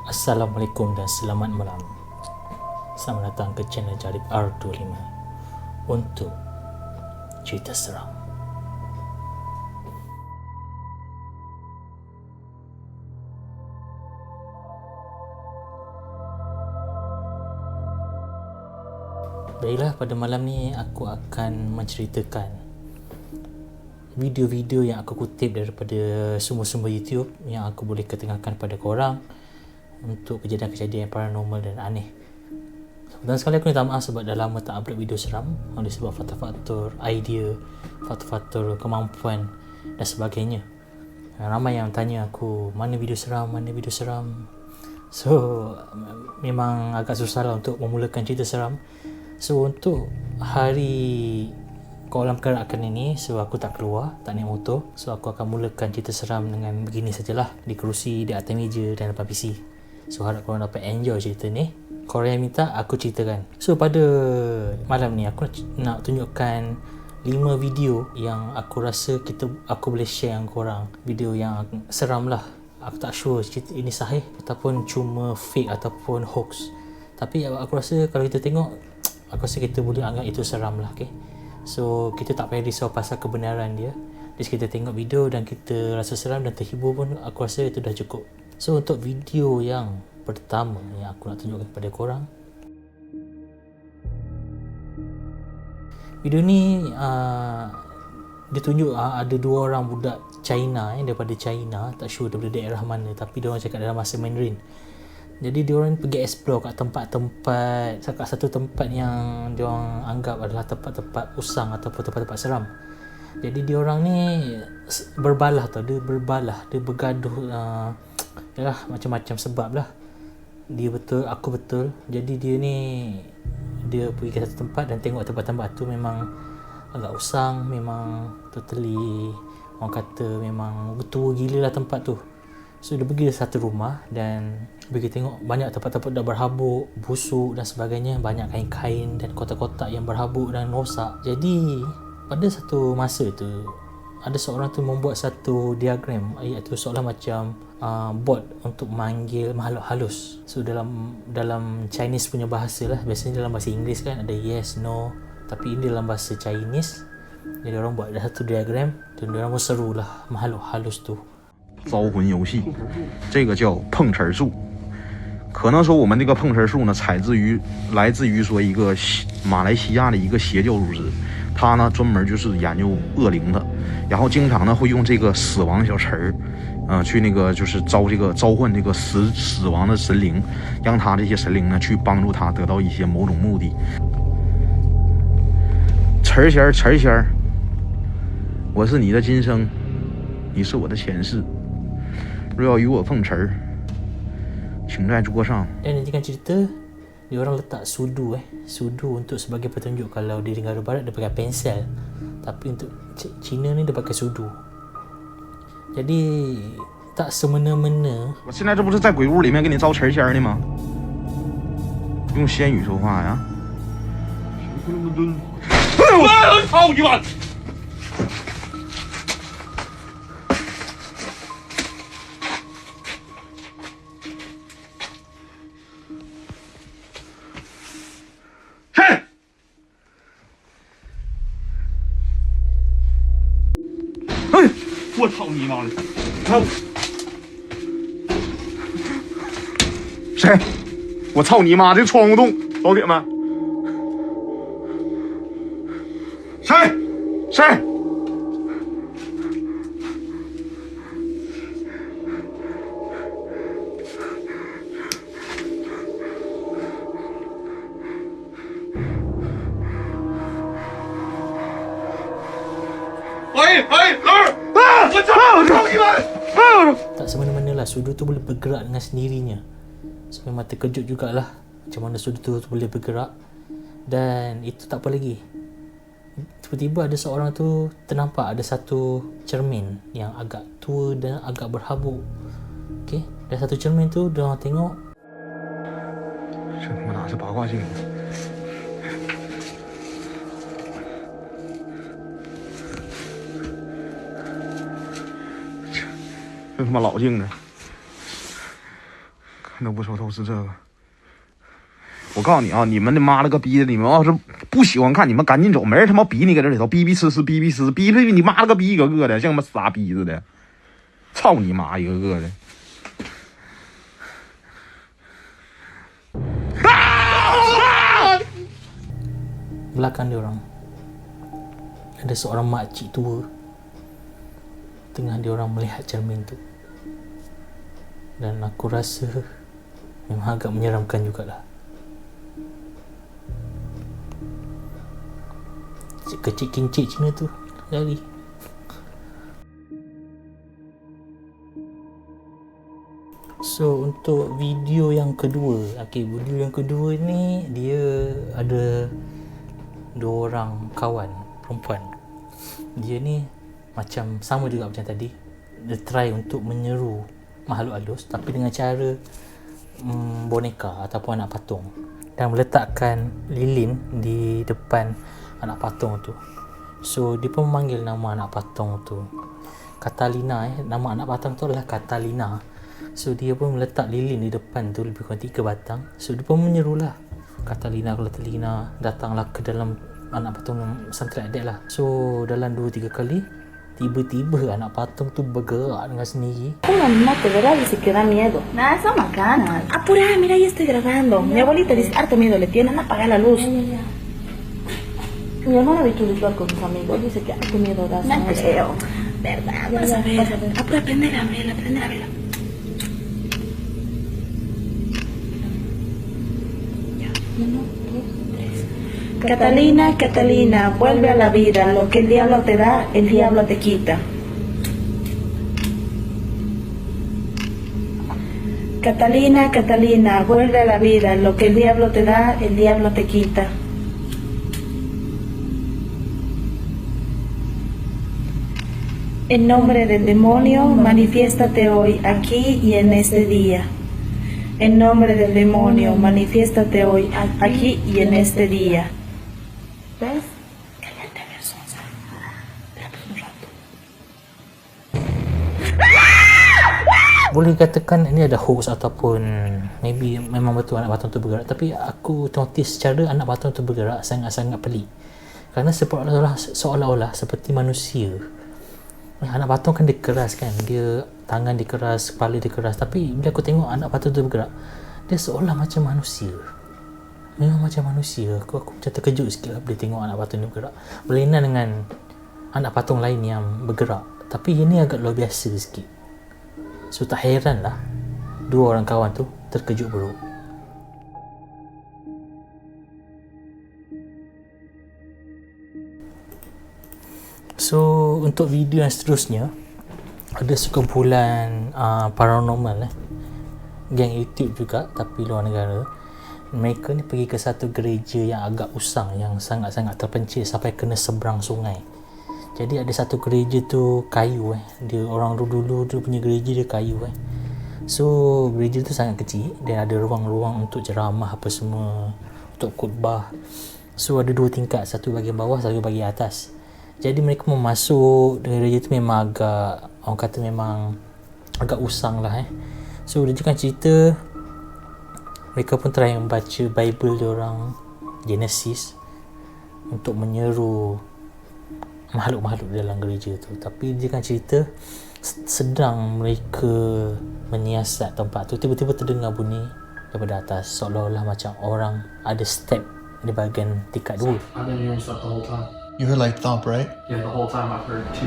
Assalamualaikum dan selamat malam. Selamat datang ke channel Jarib R25 untuk cerita seram. Baiklah, pada malam ni aku akan menceritakan video-video yang aku kutip daripada sumber-sumber YouTube yang aku boleh ketengahkan pada korang untuk kejadian-kejadian paranormal dan aneh. Dan sekali aku minta maaf sebab dah lama tak upload video seram oleh sebab faktor-faktor idea, faktor-faktor kemampuan dan sebagainya. Ramai yang tanya aku mana video seram. So memang agak susah lah untuk memulakan cerita seram. So untuk hari kolam kerakan ini, so aku tak keluar, tak naik motor. So aku akan mulakan cerita seram dengan begini sajalah, di kerusi, di atas meja dan depan PC. So harap korang dapat enjoy cerita ni. Korang yang minta aku ceritakan. So pada malam ni aku nak tunjukkan 5 video yang aku rasa aku boleh share dengan korang. Video yang seram lah. Aku tak sure cerita ini sahih ataupun cuma fake ataupun hoax. Tapi aku rasa kalau kita tengok, aku rasa kita boleh anggap itu seram lah, okay? So kita tak payah risau pasal kebenaran dia. Jadi kita tengok video dan kita rasa seram dan terhibur pun, aku rasa itu dah cukup. So untuk video yang pertama yang aku nak tunjukkan kepada korang, video ni dia tunjuk ada 2 orang budak China daripada China, tak sure daripada daerah mana, tapi dia orang cakap dalam bahasa Mandarin. Jadi dia orang pergi explore kat tempat-tempat, kat satu tempat yang dia orang anggap adalah tempat-tempat usang ataupun tempat-tempat seram. Jadi dia orang ni berbalah, dia bergaduh, yalah macam-macam sebab lah. Dia betul, aku betul. Jadi dia pergi ke satu tempat dan tengok tempat-tempat tu memang agak usang, memang totally, orang kata memang betul gila lah tempat tu. So dia pergi ke satu rumah dan pergi tengok banyak tempat-tempat dah berhabuk, busuk dan sebagainya. Banyak kain-kain dan kotak-kotak yang berhabuk dan rosak. Jadi pada satu masa tu, ada seorang tu membuat satu diagram, iaitu seolah macam board untuk manggil makhluk halus. So dalam Chinese punya bahasa lah, biasanya dalam bahasa Inggeris kan ada yes, no, tapi ini dalam bahasa Chinese. Jadi orang buat satu diagram dan orang pun seru lah makhluk halus tu. 招魂游戏，这个叫碰瓷术。可能说我们这个碰瓷术呢，来自于说一个马来西亚的一个邪教组织，他呢专门就是研究恶灵的，然后经常呢会用这个死亡小词儿，去那个就是召唤这个死亡的神灵，让他这些神灵呢去帮助他得到一些某种目的。词儿仙儿，我是你的今生，你是我的前世。 若要与我碰瓷儿，请在桌上。 Dan nantikan cerita, dia orang letak sudu sudu untuk sebagai petunjuk. Kalau di negara barat dia pakai pensel, tapi untuk Cina ni dia pakai sudu. Jadi tak semena-mena. 我现在这不是在鬼屋里面给你招词仙呢吗？用仙语说话呀！我操你妈！ 我操你妈的！谁？我操你妈！这窗户洞，老铁们，谁？Tak semena-mena lah, sudu tu boleh bergerak dengan sendirinya. So memang terkejut jugalah macam mana sudu tu boleh bergerak. Dan itu tak apa lagi, tiba-tiba ada seorang tu ternampak ada satu cermin yang agak tua dan agak berhabuk. Okay, dan satu cermin tu dia orang tengok. 这他妈哪是八卦镜？这他妈老镜子！都不说都是这个。我告诉你啊，你们的妈了个逼的！你们要是不喜欢看，你们赶紧走，没人他妈逼你搁这里头逼逼呲呲逼逼呲逼逼你妈了个逼一个个的，像他妈傻逼似的，操你妈一个个的！Belakang dia orang ada seorang makcik tua, tengah dia orang melihat cermin tu, dan aku rasa memang agak menyeramkan jugalah. Kecil kincik Cina tu lari. So untuk video yang kedua, video yang kedua ni dia ada 2 orang kawan perempuan. Dia ni macam sama juga macam tadi, dia try untuk menyeru makhluk halus tapi dengan cara boneka ataupun anak patung, dan meletakkan lilin di depan anak patung tu. So dia pun memanggil nama anak patung tu Catalina. Nama anak patung tu adalah Catalina. So dia pun meletak lilin di depan tu lebih kurang 3 batang. So dia pun menyerulah, Catalina, datanglah ke dalam anak patung something like that lah. So dalam 2-3 kali tiba-tiba anak patung tu bergerak dengan sendiri. Una moto, ¿verdad? Dice que da miedo. Nada, son macanas. Apura, mira, ya estoy grabando. Mi abuelita dice, harto miedo le tienen, apaga la luz. Mi hermana ha visto visual con sus amigos, dice que harto miedo da. No creo. ¿Verdad? Vas a ver. Apura, prende la vela. Ya, 1, 2, 3. Catalina, Catalina, vuelve a la vida. Lo que el diablo te da, el diablo te quita. Catalina, Catalina, vuelve a la vida. Lo que el diablo te da, el diablo te quita. En nombre del demonio, manifiéstate hoy, aquí y en este día. En nombre del demonio, manifiéstate hoy, aquí y en este día. ¿Ves? Cállate, Versosa. Espérate un rato. Boleh katakan ini ada hoax ataupun maybe memang betul anak patung tu bergerak, tapi aku notice cara anak patung tu bergerak sangat-sangat pelik. Kerana seolah-olah seperti manusia. Anak patung kan dia keras kan, dia tangan dia keras, kepala dia keras, tapi bila aku tengok anak patung tu bergerak, dia seolah macam manusia. Memang macam manusia. Aku macam terkejut sikit lah bila tengok anak patung ni bergerak, berlainan dengan anak patung lain yang bergerak, tapi ini agak luar biasa sikit. So tak heran lah 2 orang kawan tu terkejut bro. So untuk video yang seterusnya ada sekumpulan paranormal geng YouTube juga tapi luar negara. Mereka ni pergi ke satu gereja yang agak usang, yang sangat-sangat terpencil sampai kena seberang sungai. Jadi ada satu gereja tu kayu dia orang dulu punya gereja dia kayu So gereja tu sangat kecil dan ada ruang-ruang untuk ceramah apa semua, untuk khutbah. So ada 2 tingkat, satu bahagian bawah, satu bahagian atas. Jadi mereka mau masuk gereja tu memang agak, orang kata memang agak usang lah So dia kan cerita mereka pun try membaca Bible diorang, Genesis, untuk menyeru makhluk-makhluk dalam gereja tu. Tapi dia kan cerita sedang mereka menyiasat tempat tu, tiba-tiba terdengar bunyi daripada atas, seolah-olah macam orang ada step di bahagian tingkat 2. I've been hearing stuff the whole time. You heard like thump, right? Yeah, the whole time I've heard 2,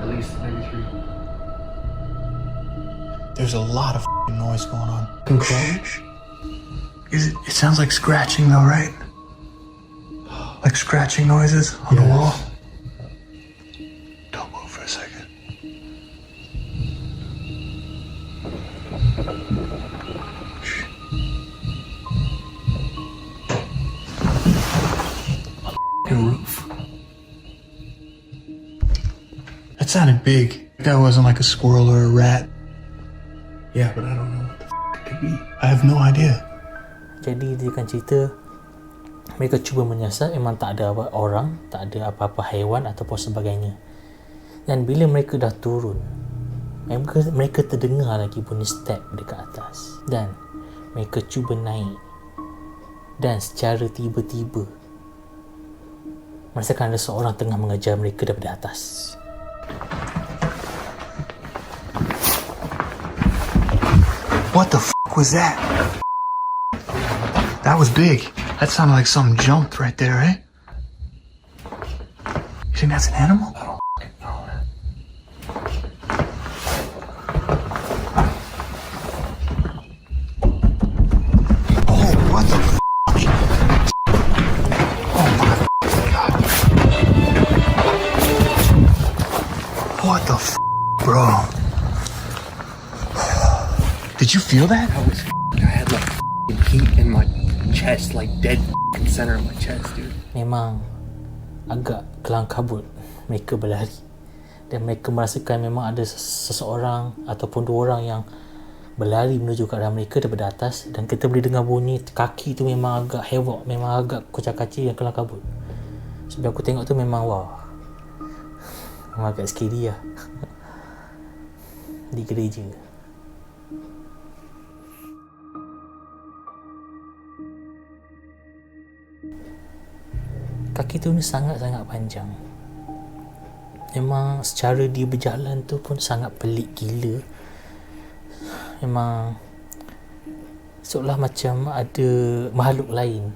at least maybe 3. There's a lot of noise going on. Shh. It sounds like scratching though, right? Like scratching noises on the wall. Don't move for a second. Shh. Roof. That sounded big. That wasn't like a squirrel or a rat. Yeah, but I don't know what the it could be. I have no idea. Jadi dia kan cerita mereka cuba menyiasat, memang tak ada apa orang, tak ada apa-apa haiwan ataupun sebagainya. Dan bila mereka dah turun, mereka terdengar lagi bunyi step dekat atas. Dan mereka cuba naik, dan secara tiba-tiba merasakan ada seorang tengah mengejar mereka daripada atas. What the was that? That was big. That sounded like something jumped right there, eh? You think that's an animal? I don't know, man. Oh, what the Oh my God. What the bro? Did you feel that? I had like heat in my chest, like dead center of my chest, dude. Memang agak kelang kabut mereka berlari, dan mereka merasakan memang ada seseorang ataupun dua orang yang berlari menuju ke arah mereka daripada atas, dan kita boleh dengar bunyi kaki tu memang agak havoc, memang agak kocak-kacir dan kelang kabut. Sebab aku tengok tu memang wow, memang agak scary lah. Di gereja. Kaki tu ni sangat-sangat panjang. Memang secara dia berjalan tu pun sangat pelik gila. Memang seolah macam ada makhluk lain